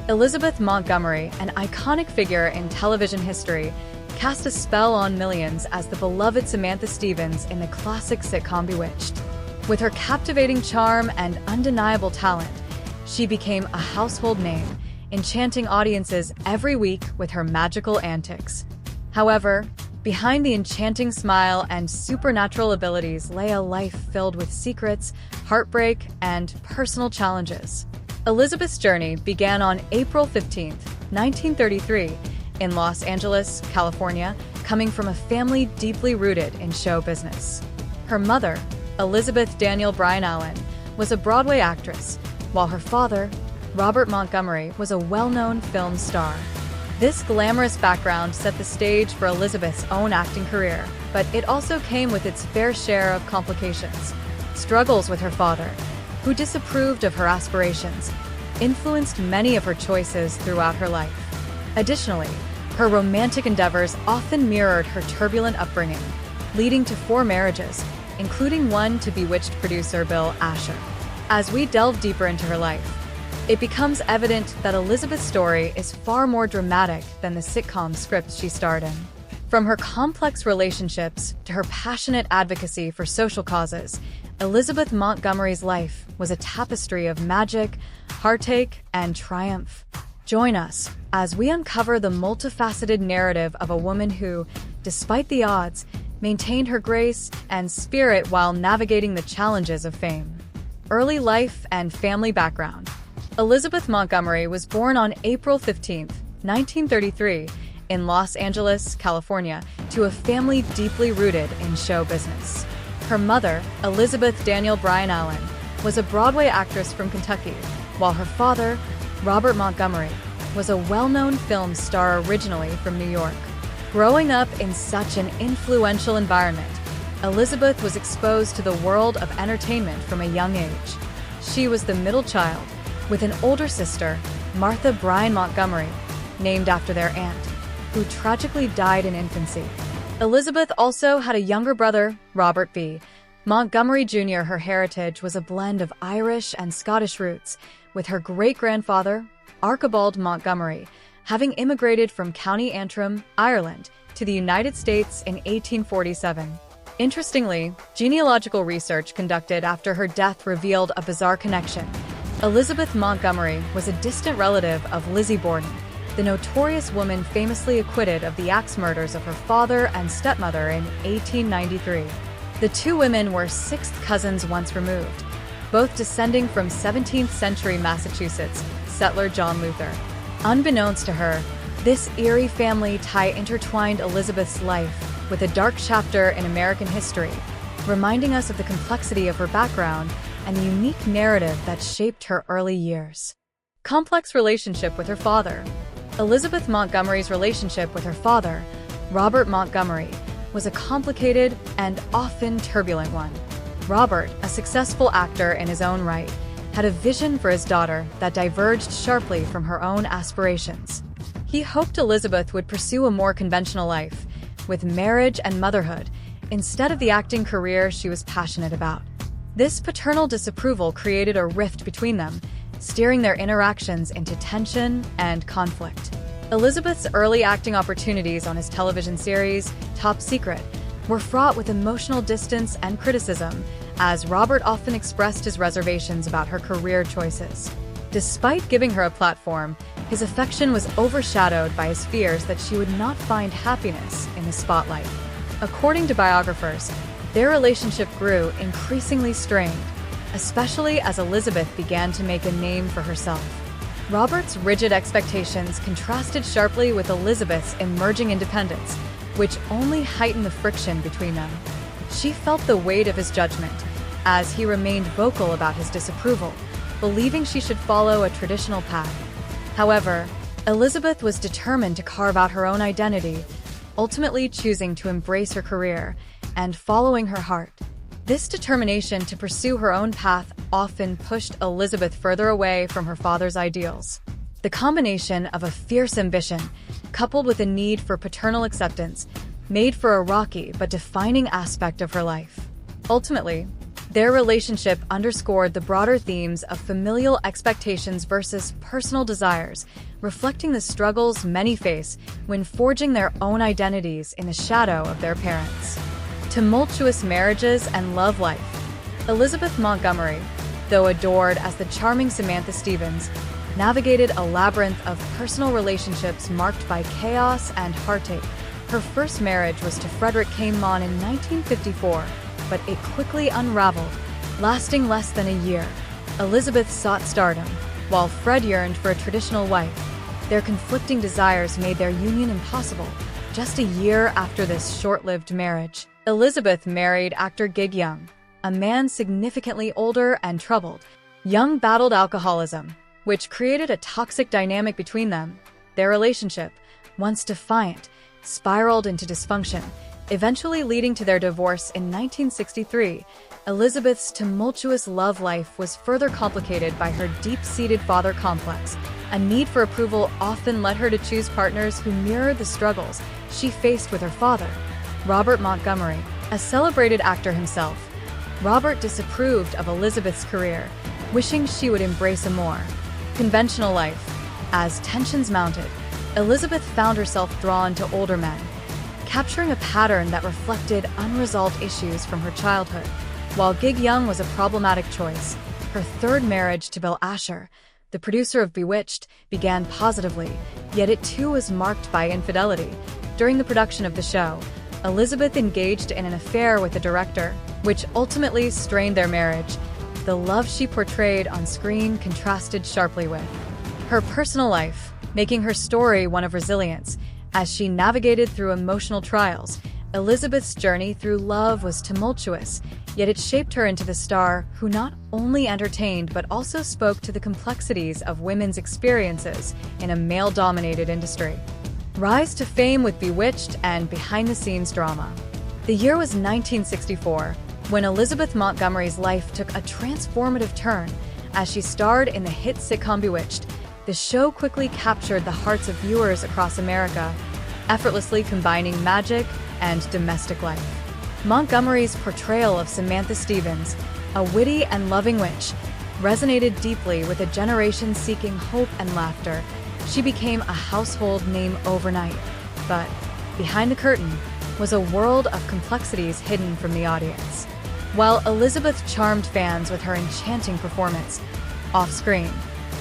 Elizabeth Montgomery, an iconic figure in television history, cast a spell on millions as the beloved Samantha Stevens in the classic sitcom Bewitched. With her captivating charm and undeniable talent, she became a household name, enchanting audiences every week with her magical antics. However, behind the enchanting smile and supernatural abilities lay a life filled with secrets, heartbreak, and personal challenges. Elizabeth's journey began on April 15, 1933, in Los Angeles, California, coming from a family deeply rooted in show business. Her mother, Elizabeth Daniel Bryan Allen, was a Broadway actress, while her father, Robert Montgomery, was a well-known film star. This glamorous background set the stage for Elizabeth's own acting career, but it also came with its fair share of complications. Struggles with her father, who disapproved of her aspirations, influenced many of her choices throughout her life. Additionally, her romantic endeavors often mirrored her turbulent upbringing, leading to 4 marriages, including one to Bewitched producer Bill Asher. As we delve deeper into her life, it becomes evident that Elizabeth's story is far more dramatic than the sitcom scripts she starred in. From her complex relationships to her passionate advocacy for social causes, Elizabeth Montgomery's life was a tapestry of magic, heartache, and triumph. Join us as we uncover the multifaceted narrative of a woman who, despite the odds, maintained her grace and spirit while navigating the challenges of fame. Early life and family background. Elizabeth Montgomery was born on April 15, 1933, in Los Angeles, California, to a family deeply rooted in show business. Her mother, Elizabeth Daniel Bryan Allen, was a Broadway actress from Kentucky, while her father, Robert Montgomery, was a well-known film star originally from New York. Growing up in such an influential environment, Elizabeth was exposed to the world of entertainment from a young age. She was the middle child, with an older sister, Martha Bryan Montgomery, named after their aunt, who tragically died in infancy. Elizabeth also had a younger brother, Robert B. Montgomery Jr. Her heritage was a blend of Irish and Scottish roots, with her great-grandfather, Archibald Montgomery, having immigrated from County Antrim, Ireland, to the United States in 1847. Interestingly, genealogical research conducted after her death revealed a bizarre connection. Elizabeth Montgomery was a distant relative of Lizzie Borden, the notorious woman famously acquitted of the axe murders of her father and stepmother in 1893. The two women were sixth cousins once removed, both descending from 17th-century Massachusetts settler John Luther. Unbeknownst to her, this eerie family tie intertwined Elizabeth's life with a dark chapter in American history, reminding us of the complexity of her background and the unique narrative that shaped her early years. Complex relationship with her father. Elizabeth Montgomery's relationship with her father, Robert Montgomery, was a complicated and often turbulent one. Robert, a successful actor in his own right, had a vision for his daughter that diverged sharply from her own aspirations. He hoped Elizabeth would pursue a more conventional life, with marriage and motherhood, instead of the acting career she was passionate about. This paternal disapproval created a rift between them, steering their interactions into tension and conflict. Elizabeth's early acting opportunities on his television series, Top Secret, were fraught with emotional distance and criticism, as Robert often expressed his reservations about her career choices. Despite giving her a platform, his affection was overshadowed by his fears that she would not find happiness in the spotlight. According to biographers, their relationship grew increasingly strained, especially as Elizabeth began to make a name for herself. Robert's rigid expectations contrasted sharply with Elizabeth's emerging independence, which only heightened the friction between them. She felt the weight of his judgment, as he remained vocal about his disapproval, believing she should follow a traditional path. However, Elizabeth was determined to carve out her own identity, ultimately choosing to embrace her career and following her heart. This determination to pursue her own path often pushed Elizabeth further away from her father's ideals. The combination of a fierce ambition, coupled with a need for paternal acceptance, made for a rocky but defining aspect of her life. Ultimately, Their relationship underscored the broader themes of familial expectations versus personal desires, reflecting the struggles many face when forging their own identities in the shadow of their parents. Tumultuous marriages and love life. Elizabeth Montgomery, though adored as the charming Samantha Stevens, navigated a labyrinth of personal relationships marked by chaos and heartache. Her first marriage was to Frederick came on in 1954, but it quickly unraveled, lasting less than a year. Elizabeth sought stardom, while Fred yearned for a traditional wife. Their conflicting desires made their union impossible. Just a year after this short-lived marriage, Elizabeth married actor Gig Young, a man significantly older and troubled. Young battled alcoholism, which created a toxic dynamic between them. Their relationship, once defiant, spiraled into dysfunction, eventually leading to their divorce in 1963. Elizabeth's tumultuous love life was further complicated by her deep-seated father complex. A need for approval often led her to choose partners who mirrored the struggles she faced with her father. Robert Montgomery, a celebrated actor himself, Robert disapproved of Elizabeth's career, wishing she would embrace a more conventional life. As tensions mounted, Elizabeth found herself drawn to older men, capturing a pattern that reflected unresolved issues from her childhood. While Gig Young was a problematic choice, her third marriage to Bill Asher, the producer of Bewitched, began positively, yet it too was marked by infidelity. During the production of the show, Elizabeth engaged in an affair with the director, which ultimately strained their marriage. The love she portrayed on screen contrasted sharply with her personal life, making her story one of resilience. As she navigated through emotional trials, Elizabeth's journey through love was tumultuous, yet it shaped her into the star who not only entertained but also spoke to the complexities of women's experiences in a male-dominated industry. Rise to fame with Bewitched and behind-the-scenes drama. The year was 1964, when Elizabeth Montgomery's life took a transformative turn. As she starred in the hit sitcom Bewitched, the show quickly captured the hearts of viewers across America, effortlessly combining magic and domestic life. Montgomery's portrayal of Samantha Stevens, a witty and loving witch, resonated deeply with a generation seeking hope and laughter. She became a household name overnight, but behind the curtain was a world of complexities hidden from the audience. While Elizabeth charmed fans with her enchanting performance, off-screen,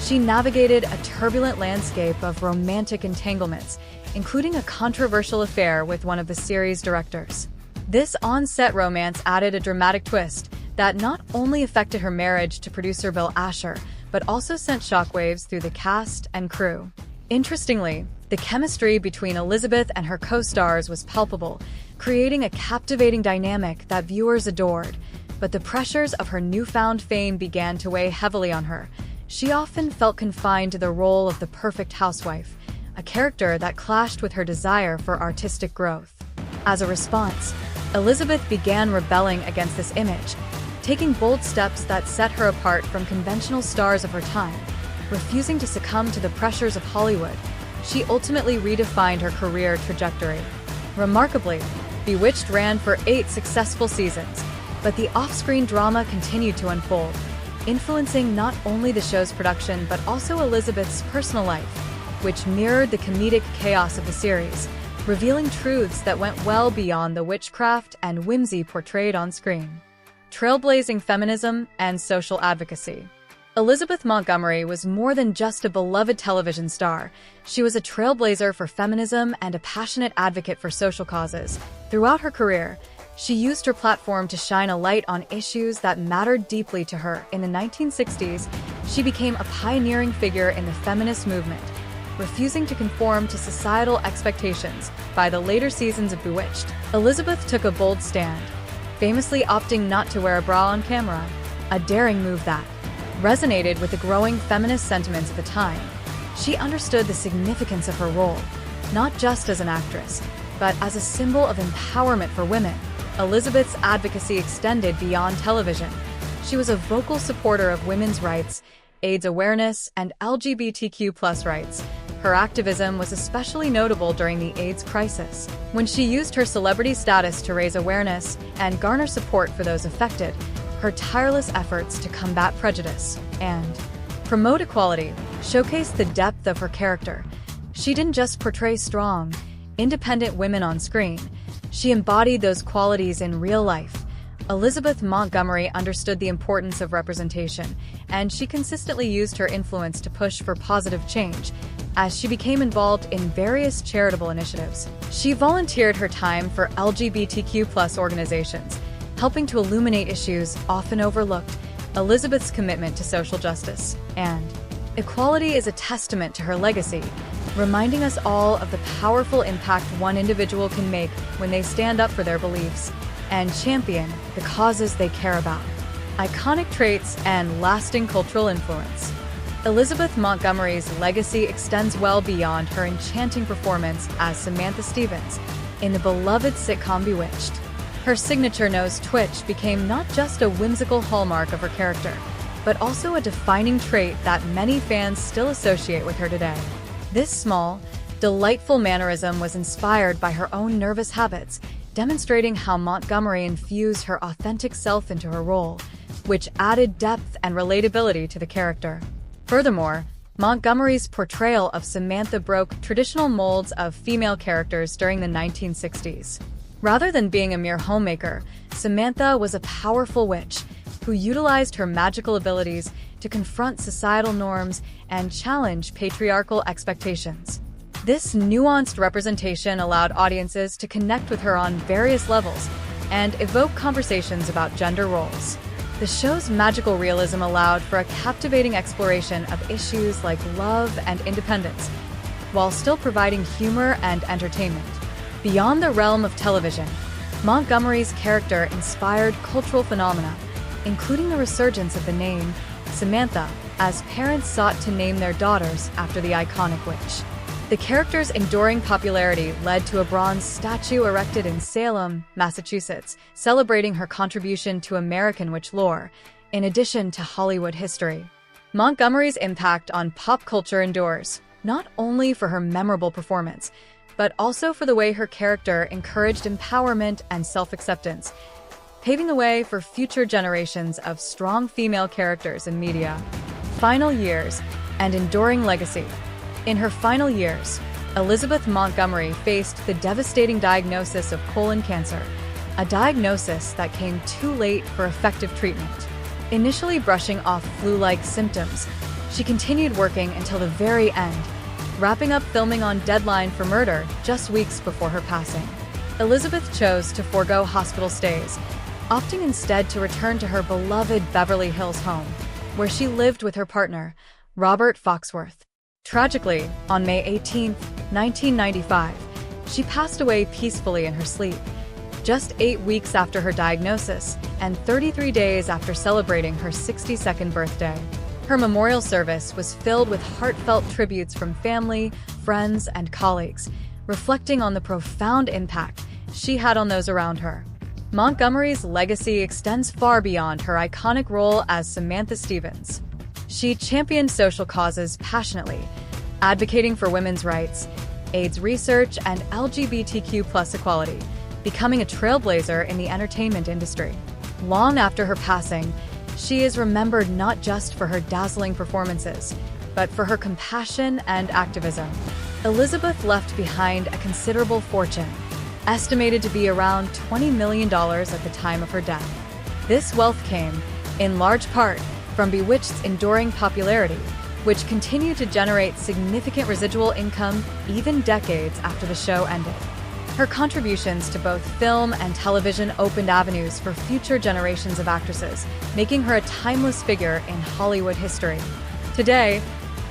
she navigated a turbulent landscape of romantic entanglements, including a controversial affair with one of the series' directors. This on-set romance added a dramatic twist that not only affected her marriage to producer Bill Asher, but also sent shockwaves through the cast and crew. Interestingly, the chemistry between Elizabeth and her co-stars was palpable, creating a captivating dynamic that viewers adored. But the pressures of her newfound fame began to weigh heavily on her. She often felt confined to the role of the perfect housewife, a character that clashed with her desire for artistic growth. As a response, Elizabeth began rebelling against this image, taking bold steps that set her apart from conventional stars of her time. Refusing to succumb to the pressures of Hollywood, she ultimately redefined her career trajectory. Remarkably, Bewitched ran for 8 successful seasons, but the off-screen drama continued to unfold, influencing not only the show's production but also Elizabeth's personal life, which mirrored the comedic chaos of the series, revealing truths that went well beyond the witchcraft and whimsy portrayed on screen. Trailblazing feminism and social advocacy. Elizabeth Montgomery was more than just a beloved television star. She was a trailblazer for feminism and a passionate advocate for social causes. Throughout her career, she used her platform to shine a light on issues that mattered deeply to her. In the 1960s, she became a pioneering figure in the feminist movement, refusing to conform to societal expectations. By the later seasons of Bewitched, Elizabeth took a bold stand, famously opting not to wear a bra on camera, a daring move that resonated with the growing feminist sentiments at the time. She understood the significance of her role, not just as an actress, but as a symbol of empowerment for women. Elizabeth's advocacy extended beyond television. She was a vocal supporter of women's rights, AIDS awareness, and LGBTQ+ rights. Her activism was especially notable during the AIDS crisis, when she used her celebrity status to raise awareness and garner support for those affected. her tireless efforts to combat prejudice and promote equality showcased the depth of her character. She didn't just portray strong, independent women on screen, she embodied those qualities in real life. Elizabeth Montgomery understood the importance of representation, and she consistently used her influence to push for positive change. As she became involved in various charitable initiatives, she volunteered her time for LGBTQ+ organizations, helping to illuminate issues often overlooked. Elizabeth's commitment to social justice and equality is a testament to her legacy, reminding us all of the powerful impact one individual can make when they stand up for their beliefs and champion the causes they care about. Iconic traits and lasting cultural influence. Elizabeth Montgomery's legacy extends well beyond her enchanting performance as Samantha Stevens in the beloved sitcom Bewitched. Her signature nose twitch became not just a whimsical hallmark of her character, but also a defining trait that many fans still associate with her today. This small, delightful mannerism was inspired by her own nervous habits, demonstrating how Montgomery infused her authentic self into her role, which added depth and relatability to the character. Furthermore, Montgomery's portrayal of Samantha broke traditional molds of female characters during the 1960s. Rather than being a mere homemaker, Samantha was a powerful witch who utilized her magical abilities to confront societal norms and challenge patriarchal expectations. This nuanced representation allowed audiences to connect with her on various levels and evoke conversations about gender roles. The show's magical realism allowed for a captivating exploration of issues like love and independence, while still providing humor and entertainment. Beyond the realm of television, Montgomery's character inspired cultural phenomena, including the resurgence of the name Samantha, as parents sought to name their daughters after the iconic witch. The character's enduring popularity led to a bronze statue erected in Salem, Massachusetts, celebrating her contribution to American witch lore, in addition to Hollywood history. Montgomery's impact on pop culture endures, not only for her memorable performance, but also for the way her character encouraged empowerment and self-acceptance, paving the way for future generations of strong female characters in media. Final years and enduring legacy. In her final years, Elizabeth Montgomery faced the devastating diagnosis of colon cancer, a diagnosis that came too late for effective treatment. Initially brushing off flu-like symptoms, she continued working until the very end, wrapping up filming on deadline for Murder just weeks before her passing. Elizabeth chose to forego hospital stays, opting instead to return to her beloved Beverly Hills home, where she lived with her partner, Robert Foxworth. Tragically, on May 18, 1995, she passed away peacefully in her sleep, just 8 weeks after her diagnosis and 33 days after celebrating her 62nd birthday. Her memorial service was filled with heartfelt tributes from family, friends, and colleagues, reflecting on the profound impact she had on those around her. Montgomery's legacy extends far beyond her iconic role as Samantha Stevens. She championed social causes passionately, advocating for women's rights, AIDS research, and LGBTQ+ equality, becoming a trailblazer in the entertainment industry. Long after her passing, she is remembered not just for her dazzling performances, but for her compassion and activism. Elizabeth left behind a considerable fortune, estimated to be around $20 million at the time of her death. This wealth came, in large part, from Bewitched's enduring popularity, which continued to generate significant residual income even decades after the show ended. Her contributions to both film and television opened avenues for future generations of actresses, making her a timeless figure in Hollywood history. Today,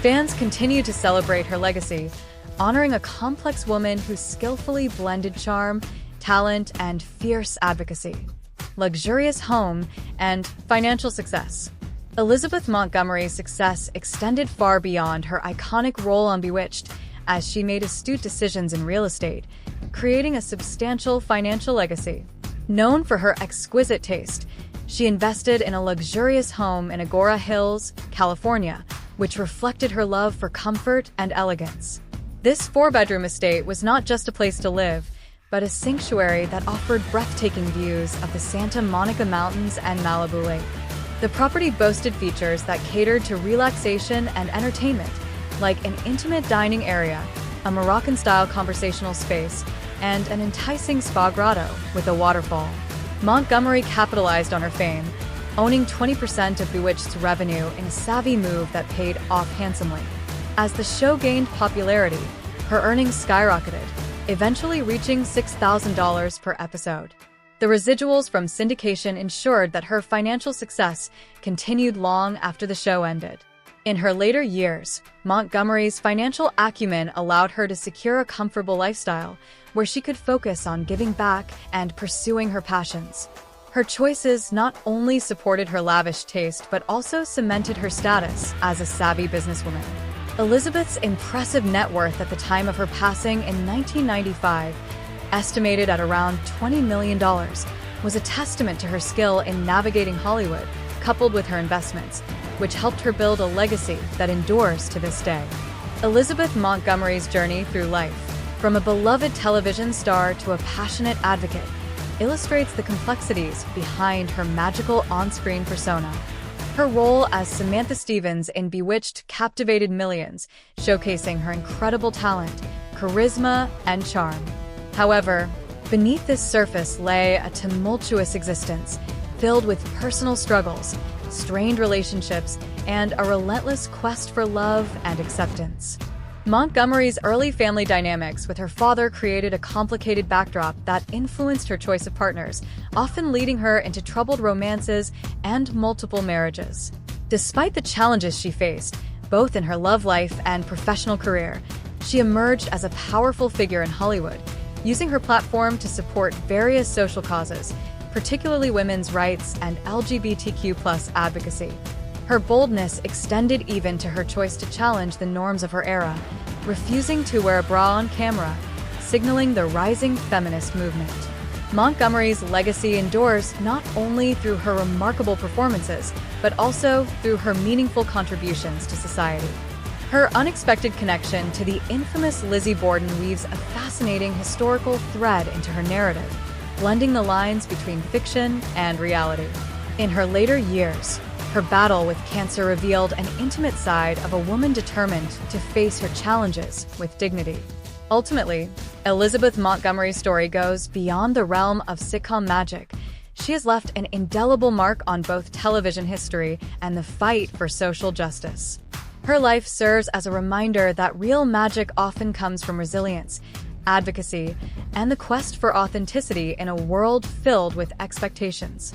fans continue to celebrate her legacy, honoring a complex woman who skillfully blended charm, talent, and fierce advocacy, luxurious home, and financial success. Elizabeth Montgomery's success extended far beyond her iconic role on Bewitched, as she made astute decisions in real estate, creating a substantial financial legacy. Known for her exquisite taste, she invested in a luxurious home in Agora Hills, California, which reflected her love for comfort and elegance. This 4-bedroom estate was not just a place to live, but a sanctuary that offered breathtaking views of the Santa Monica Mountains and Malibu Lake. The property boasted features that catered to relaxation and entertainment, like an intimate dining area, a Moroccan-style conversational space, and an enticing spa grotto with a waterfall. Montgomery capitalized on her fame, owning 20% of Bewitched's revenue in a savvy move that paid off handsomely. As the show gained popularity, her earnings skyrocketed, eventually reaching $6,000 per episode. The residuals from syndication ensured that her financial success continued long after the show ended. In her later years, Montgomery's financial acumen allowed her to secure a comfortable lifestyle where she could focus on giving back and pursuing her passions. Her choices not only supported her lavish taste but also cemented her status as a savvy businesswoman. Elizabeth's impressive net worth at the time of her passing in 1995, estimated at around $20 million, was a testament to her skill in navigating Hollywood, coupled with her investments, which helped her build a legacy that endures to this day. Elizabeth Montgomery's journey through life, from a beloved television star to a passionate advocate, illustrates the complexities behind her magical on-screen persona. Her role as Samantha Stevens in Bewitched captivated millions, showcasing her incredible talent, charisma, and charm. However, beneath this surface lay a tumultuous existence, filled with personal struggles, strained relationships, and a relentless quest for love and acceptance. Montgomery's early family dynamics with her father created a complicated backdrop that influenced her choice of partners, often leading her into troubled romances and multiple marriages. Despite the challenges she faced, both in her love life and professional career, she emerged as a powerful figure in Hollywood, using her platform to support various social causes, particularly women's rights and LGBTQ+ advocacy. Her boldness extended even to her choice to challenge the norms of her era, refusing to wear a bra on camera, signaling the rising feminist movement. Montgomery's legacy endures not only through her remarkable performances, but also through her meaningful contributions to society. Her unexpected connection to the infamous Lizzie Borden weaves a fascinating historical thread into her narrative, blending the lines between fiction and reality. In her later years, her battle with cancer revealed an intimate side of a woman determined to face her challenges with dignity. Ultimately, Elizabeth Montgomery's story goes beyond the realm of sitcom magic. She has left an indelible mark on both television history and the fight for social justice. Her life serves as a reminder that real magic often comes from resilience, advocacy, and the quest for authenticity in a world filled with expectations.